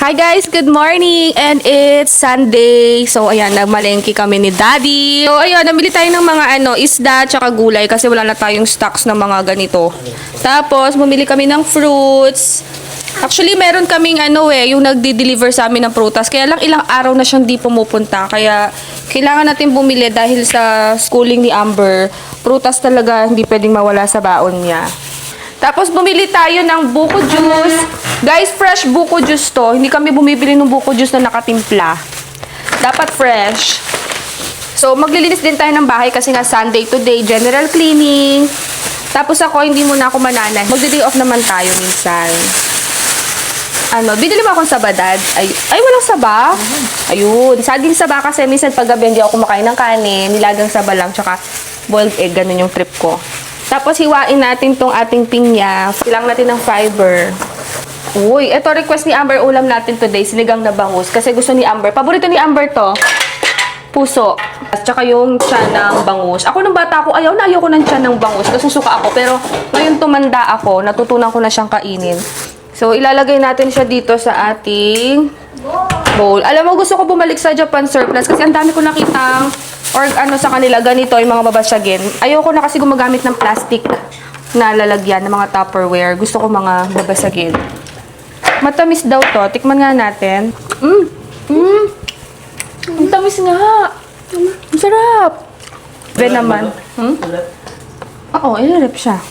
Hi guys, good morning and it's Sunday. So ayan, nagmalengke kami ni Daddy. So ayun, namili tayo ng mga isda tsaka gulay kasi wala na tayong stocks ng mga ganito. Tapos bumili kami ng fruits. Actually, meron kaming yung nagdi-deliver sa amin ng prutas. Kaya lang ilang araw na siyang di pumupunta. Kaya kailangan natin bumili dahil sa schooling ni Amber. Prutas talaga hindi pwedeng mawala sa baon niya. Tapos bumili tayo ng buko juice. Guys, fresh buko juice to. Hindi kami bumibili ng buko juice na nakatimpla. Dapat fresh. So, maglilinis din tayo ng bahay kasi nga Sunday today, general cleaning. Tapos ako, hindi muna ako mananay. Magdi-day off naman tayo minsan. Binili mo akong sabadad. Ay, walang saba. Ayun. Saging saba kasi minsan paggabi hindi ako kumakain ng kanin. Nilagang saba lang, tsaka boiled egg. Ganun yung trip ko. Tapos, hiwain natin tong ating pinya. Kailangan natin ng fiber. Uy, ito request ni Amber, ulam natin today, sinigang na bangus. Kasi gusto ni Amber, paborito ni Amber to, puso. At saka yung tiyan ng bangus. Ako nung bata ako, ayaw ko ng tiyan ng bangus. Kasi suka ako. Pero ngayon tumanda ako, natutunan ko na siyang kainin. So, ilalagay natin siya dito sa ating bowl. Alam mo, gusto ko bumalik sa Japan surplus kasi ang dami ko nakitang or sa kanila, ganito yung mga babasyagin. Ayoko na kasi gumagamit ng plastic na lalagyan ng mga Tupperware. Gusto ko mga babasagin. Matamis daw to. Tikman nga natin. Ang tamis nga. Ang sarap. Ben naman. Oo, ilarap siya.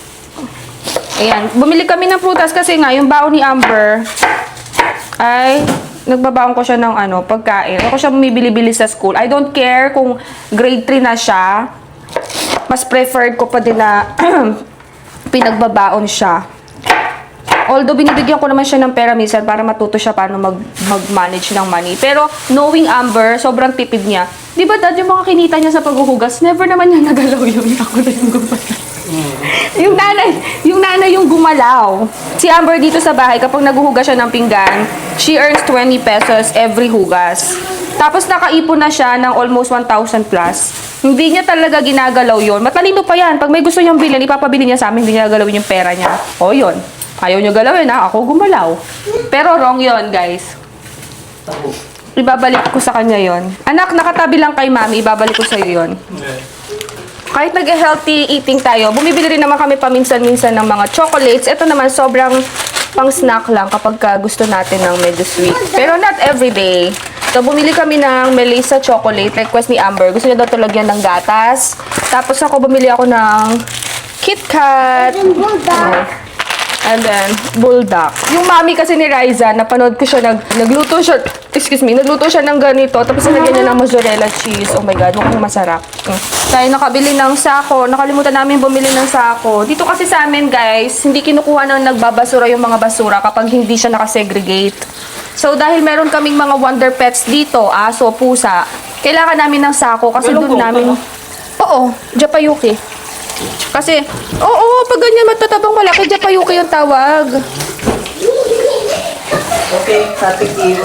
Ayan. Bumili kami ng prutas kasi nga, yung baon ni Amber ay nagbabaon ko siya ng pagkain. Ako siya bumibili-bili sa school. I don't care kung grade 3 na siya. Mas preferred ko pa din na pinagbabaon siya. Although, binibigyan ko naman siya ng pera minsan para matuto siya paano mag-manage ng money. Pero, knowing Amber, sobrang tipid niya. Di ba, Dad, yung mga kinita niya sa paghuhugas, never naman niya nagalaw yun. Ako na yung gumalaw. yung nanay yung gumalaw. Si Amber dito sa bahay, kapag naghuhugas siya ng pinggan, she earns 20 pesos every hugas. Tapos, nakaipon na siya ng almost 1,000 plus. Hindi niya talaga ginagalaw yon. Matalino pa yan. Pag may gusto niyang bilhin, ipapabili niya sa amin, hindi niya galawin yung pera niya. O, yun. Ayaw nyo galawin, ha? Ako gumalaw. Pero wrong yon, guys. Ibabalik ko sa kanya yon. Anak, nakatabi lang kay mami, ibabalik ko sa'yo yon. Kahit nag-healthy eating tayo, bumibili rin naman kami paminsan-minsan ng mga chocolates. Ito naman, sobrang pang-snack lang kapag gusto natin ng medyo sweet. Pero not everyday. So, bumili kami ng Melissa chocolate, request ni Amber. Gusto niya daw ito lagyan ng gatas. Tapos ako, bumili ako ng KitKat. And then, bulldog. Yung mami kasi ni Riza, napanood ko siya, nagluto siya ng ganito, tapos nilagyan niya ng mozzarella cheese. Oh my God, mukhang masarap. Tayo nakabili ng sako, nakalimutan namin bumili ng sako. Dito kasi sa amin, guys, hindi kinukuha ng nagbabasura yung mga basura kapag hindi siya nakasegregate. So, dahil meron kaming mga wonder pets dito, aso, pusa, kailangan namin ng sako kasi doon namin... Oo, Japayuki. Kasi, pag ganyan matatabang malaki, Japayuki yung tawag. Okay, tatikim.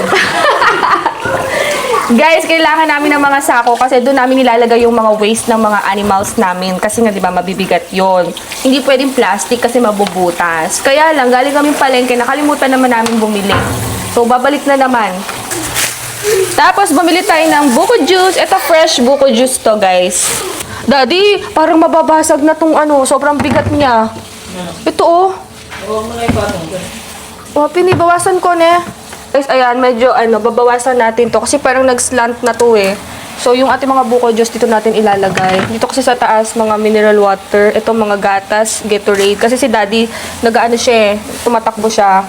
Guys, kailangan namin ng mga sako kasi doon namin nilalagay yung mga waste ng mga animals namin. Kasi nga, di ba, mabibigat yon. Hindi pwedeng plastic kasi mabubutas. Kaya lang, galing kaming palengke, nakalimutan naman namin bumili. So, babalik na naman. Tapos, bumili tayo ng buko juice. Ito, fresh buko juice to, guys. Daddy, parang mababasag na tong sobrang bigat niya. Ito, oh. Oo, mga ipatong. Pinibawasan ko, ne. Guys, ayan, medyo, babawasan natin to. Kasi parang nag-slant na to, eh. So, yung ating mga buko juice, dito natin ilalagay. Dito kasi sa taas, mga mineral water. Ito, mga gatas, Gatorade. Kasi si Daddy, siya, eh. Tumatakbo siya.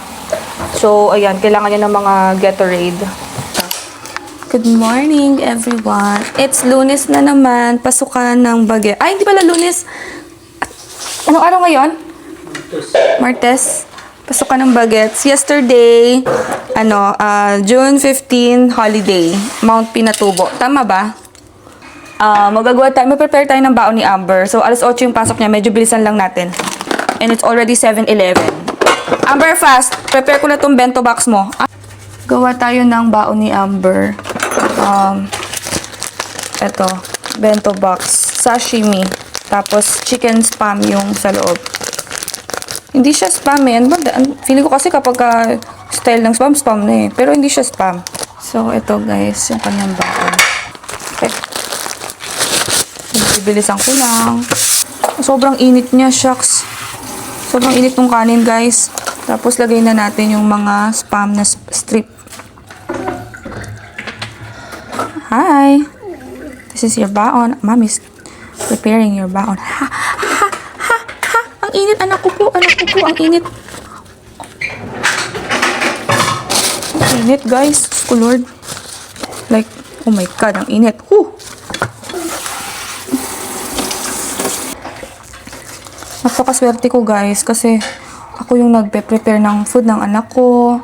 So, ayan, kailangan niya ng mga Gatorade. Good morning, everyone. It's Lunes na naman. Pasukan ng Baguette. Ay, hindi pala Lunes. Anong araw ngayon? Martes. Pasukan ng Baguettes. Yesterday, June 15, holiday. Mount Pinatubo. Tama ba? Magagawa tayo. Mag-prepare tayo ng baon ni Amber. So, alas 8 yung pasok niya. Medyo bilisan lang natin. And it's already 7:11. Amber, fast. Prepare ko na tong bento box mo. Gawa tayo ng baon ni Amber. Ito, bento box, sashimi, tapos chicken spam yung sa loob. Hindi siya spam eh. Feeling ko kasi kapag style ng spam, spam na eh. Pero hindi siya spam. So, ito guys, yung kanyang baon. Okay. Bibilisan ko lang. Sobrang init niya, shucks. Sobrang init ng kanin, guys. Tapos, lagay na natin yung mga spam na strip. Hi! This is your baon. Mommy's preparing your baon. Ha! Ha! Ha! Ha! Ang init, anak ko po. Anak ko po, ang init. Ang init, guys. Oh, Lord. Like, oh my God, ang init. Whew! Napakaswerte ko guys kasi ako yung nagpe-prepare ng food ng anak ko.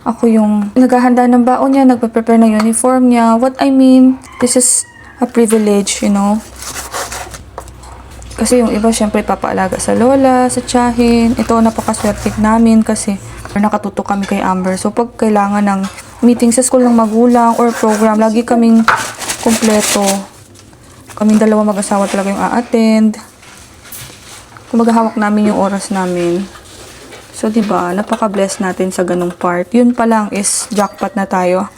Ako yung naghahanda ng baon niya, nagpe-prepare ng uniform niya. What I mean, this is a privilege, you know. Kasi yung iba syempre papaalaga sa lola, sa tiyahin. Ito napakaswerte namin kasi nakatuto kami kay Amber. So pag kailangan ng meeting sa school ng magulang or program, lagi kaming kumpleto. Kaming dalawa mag-asawa talaga yung a-attend. Kung maghahawak namin yung oras namin. So, diba, napaka-bless natin sa ganung part. Yun pa lang is jackpot na tayo.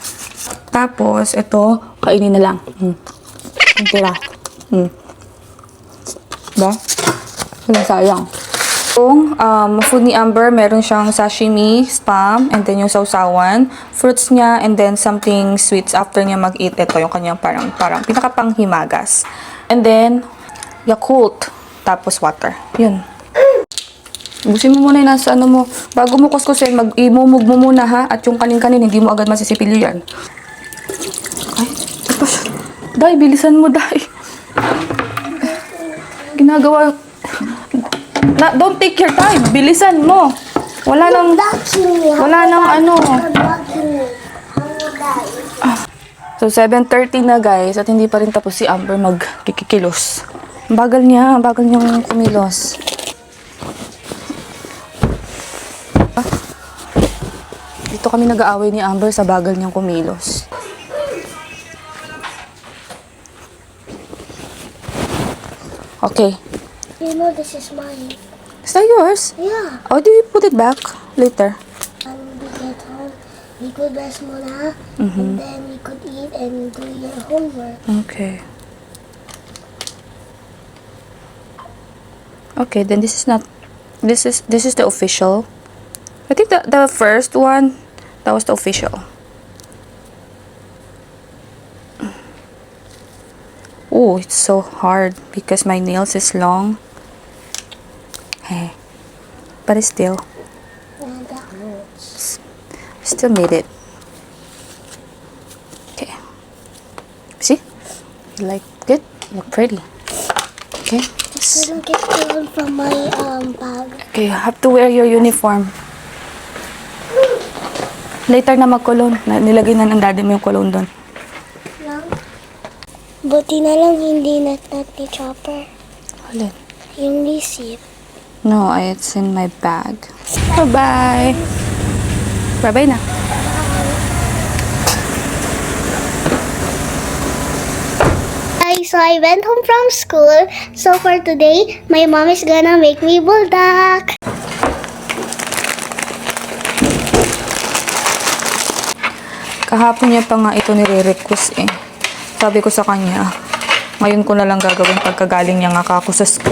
Tapos, ito, kainin na lang. Ang tira. Diba? Walang sayang. Yung food ni Amber, meron siyang sashimi, spam, and then yung sausawan, fruits niya, and then something sweets after niya mag-eat. Ito yung kanyang parang pinakapanghimagas. And then, Yakult. Tapos water. Yun. Ubusin mo muna yung nasa ano mo. Bago mo kuskusin, mag-imumog mo muna ha. At yung kanin-kanin, hindi mo agad masisipili yan. Ay, tapos. Day, bilisan mo, Day. Ginagawa. Don't take your time. Bilisan mo. Wala nang ano. So, 7:30 na guys. At hindi pa rin tapos si Amber magkikilos. Bagal niyang kumilos. Dito kami nag-aaway ni Amber sa bagal niyang kumilos. Okay. You know this is mine. Is that yours? Yeah. Or do you put it back later? When we get home, we could rest muna, and then we could eat and do your homework. Okay. Okay, then this is not. This is the official. I think the first one, that was the official. Oh, it's so hard because my nails is long. Hey, but it's still And that hurts. still made it. Okay. See? You like good? You look pretty. Okay. I don't get stolen from my bag. Okay, you have to wear your uniform. Later na mag-cologne. Nilagay na ng daddy mo yung cologne doon. Lang. Buti na lang hindi nat ni Chopper. Alin? Yung receipt. No, it's in my bag. Bye-bye. Bye-bye na. So I went home from school. So for today, my mom is gonna make me buldak. Kahapon niya pa nga ito nire-request eh. Sabi ko sa kanya, ngayon ko na lang gagawin pagkagaling niya nga ako sa school.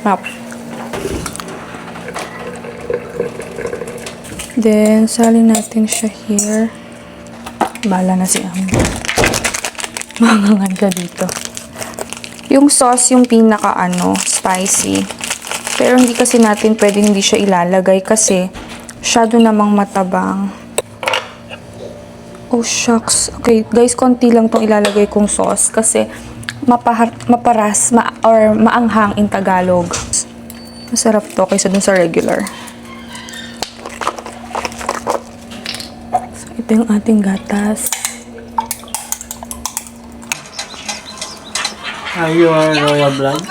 Map. Then, salin natin siya here. Bala na si Amber. Mangangan ka dito. Yung sauce, yung pinaka spicy. Pero hindi kasi natin pwedeng hindi siya ilalagay kasi masyado namang matabang. Oh, shucks. Okay, guys, konti lang tong ilalagay kong sauce kasi maparas or maanghang in Tagalog. Masarap to kaysa dun sa regular. So, ito yung ating gatas. Are you a royal blood?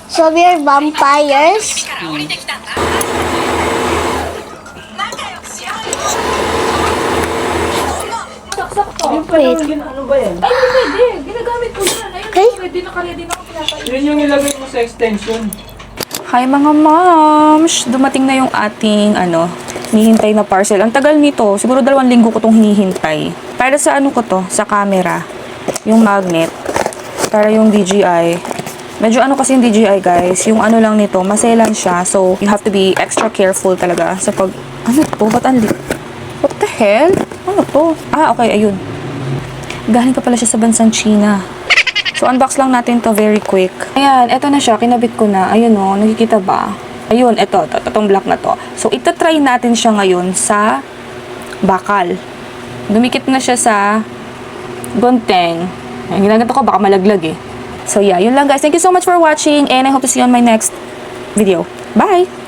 So we are vampires. Wait. Ano ba yan? Ay, pwede. Ginagamit ko na. Ayun, Okay. pwede. Nakaredy na ako pinapay. Yun yung ilagay mo sa extension. Hi mga moms! Dumating na yung ating hinihintay na parcel. Ang tagal nito. Siguro 2 linggo ko itong hinihintay. Para sa ko to? Sa camera. Yung magnet. Para yung DJI. Medyo kasi yung DJI guys. Yung lang nito. Maselan siya. So, you have to be extra careful talaga sa pag... Ano to? Ba't what the hell? Ano to? Ah, okay. Ayun. Galing pa pala siya sa bansang China. So, unbox lang natin to very quick. Ayan, eto na siya. Kinabit ko na. Ayun o, nakikita ba? Ayun, itong black na to. So, itatry natin siya ngayon sa bakal. Dumikit na siya sa gonteng. Ay, ginaganto ko, baka malaglag eh. So, yeah, yun lang guys. Thank you so much for watching and I hope to see you on my next video. Bye!